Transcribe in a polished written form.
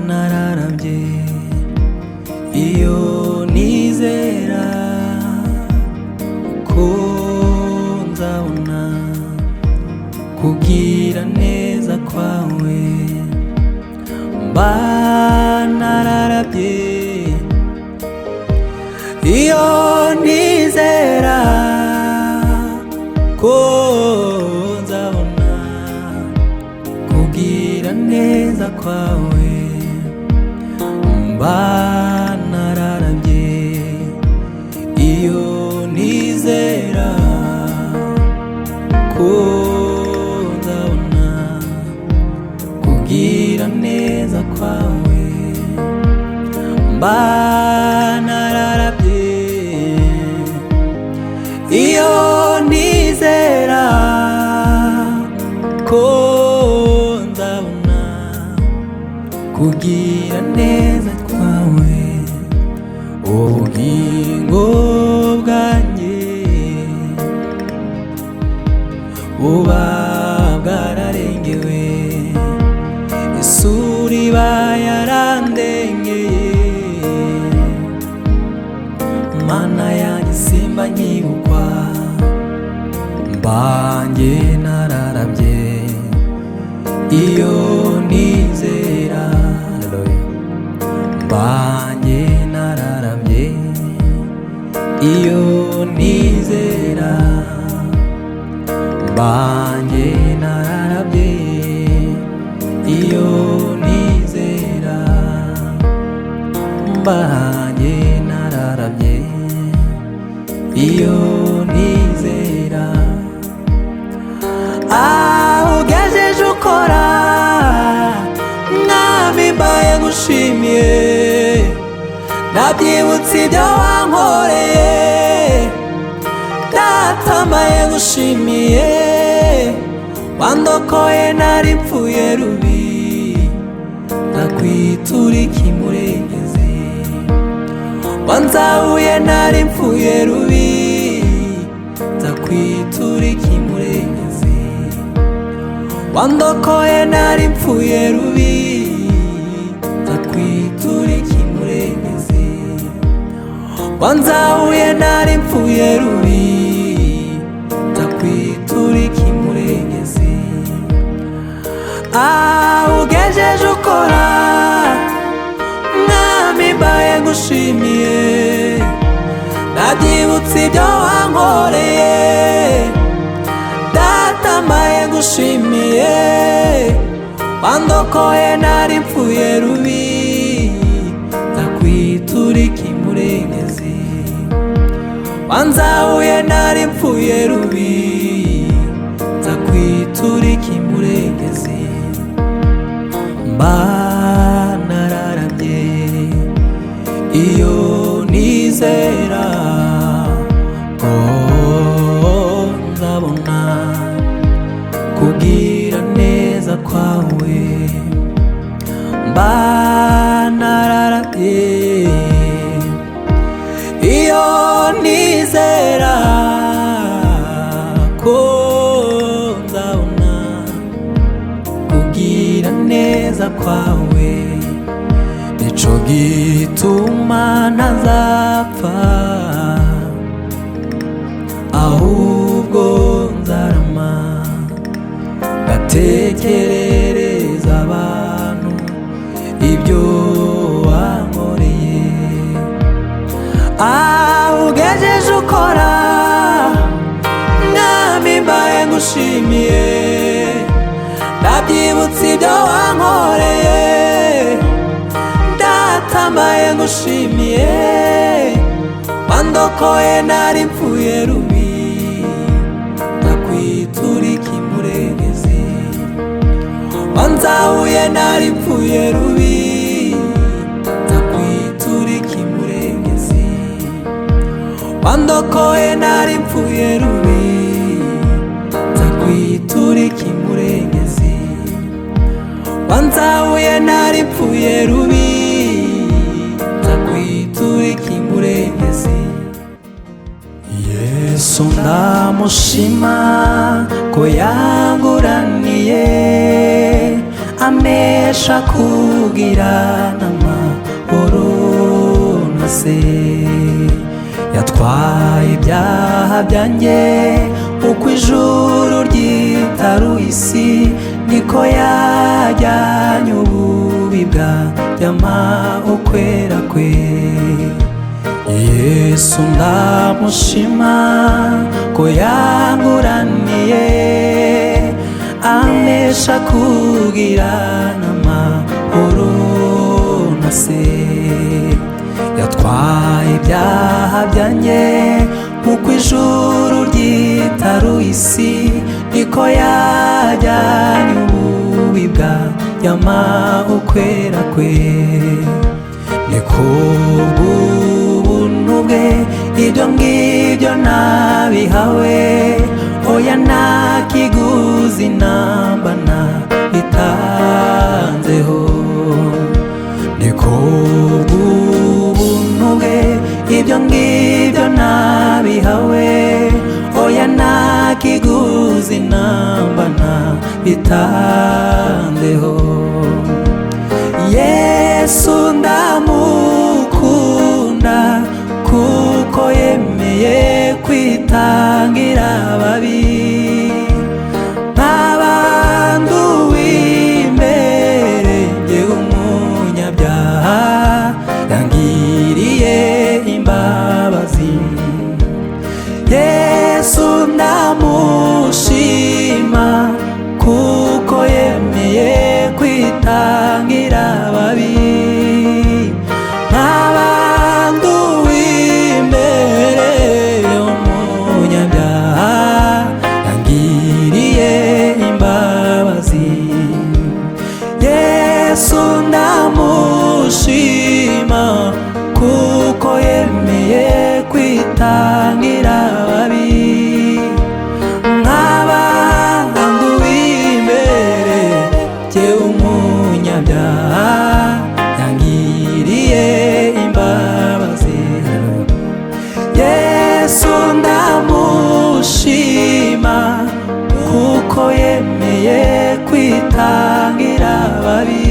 Nararabye iyo nizera ko nzabona kugira neza kwawe. Nararabye iyo nizera ko nzabona kugira neza kwawe. Nararabye iyo nizera ko nzabona kugira neza kwawe. Nararabye iyo nizera ko nzabona kugira neza kwawe. Ubugingo bwanjye buba bwararengewe, isura iba yarandengeye. Mana yanjye simba nkibukwa, mbanje nararabye iyo nizera. Mbanje nararabye iyo nizera. Mbanje nararabye iyo nizera. Mbanje nararabye iyo nizera. Aho ugejeje ukora mwami mbaye ngushimiye. Nabyibutse ibyo wankoreye data mbaye ngushimiye. Wandokoye nari mpfuye rubi, ndakwitura ikimurengezi. Wanzahuye nari mpfuye rubi, ndakwitura ikimurengezi. Wandokoye nari mpfuye rubi, ndakwitura ikimurengezi. Wanzahuye nari mpfuye rubi, ndakwitura ikimurengezi. Aho ugejeje ukora mwami mbaye ngushimiye. Nabyibutse ibyo wankoreye data mbaye ngushimiye. Wandokoye nari mpfuye rubi, ndakwitura ikimurengezi. Wanzahuye nari mpfuye rubi, ndakwitura ikimurengezi. Nararabye iyo nizera ko nzabona kugira neza kwawe. Nararabye iyo nizera ko nzabona kugira neza kwawe. Nico gituma ntazapfa, ahubwo nzarama ngatekerereza abantu ibyo wankoreye. Aho ugejeje ukora mwami mbaye ngushimiye. Nabyibutse ibyo wankoreye data mbaye ngushimiye. Wandokoye nari mpfuye rubi, ndakwitura ikimurengezi. Wanzahuye nari mpfuye rubi, ndakwitura ikimurengezi. Wandokoye nari mpfuye rubi, ndakwitura ikimurengezi. Wanzahuye nari mpfuye rubi, ndakwitura ikimurengezi. Yesu ndamushima ko yanguraniye amesha kugirana amahoro na se. Yatwaye ibyaha byanjye uko ijuru ryitaruye isi, niko yajyanye ububi bwanjye ukwera kwe. Yesu ndamushima ko yanguraniye, amesha kugirana amahoro na se. Yatwaye ibyaha byanjye uko ijuru ryitaruye isi, niko yajyanye ububi bwanjye ukwera kwe. Ni kubw'ubuntu bwe ibyo ngibyo nabihawe, oya nta kiguzi namba nabitanzeho. Ni kubw'ubuntu bwe ibyo ngibyo nabihawe, oya nta kiguzi namba nabitanzeho. Yesu ndamukunda kuko yemeye kwitangira ababi, nk'abanduwe imbere njyewe umunyabyaha, yangiriye imbabazi. Yesu ndamushima kuko yemeye kwitangira ababi, nk'abanduwe imbere y'umunyabyaha, yangiriye imbabazi. Yesu ndamushima kuko yemeye kwitangira ababi, nk'abanduwe imbere njyewe umunyabyaha, yangiriye imbabazi. Yesu ndamushima kuko yemeye kwitangira ababi,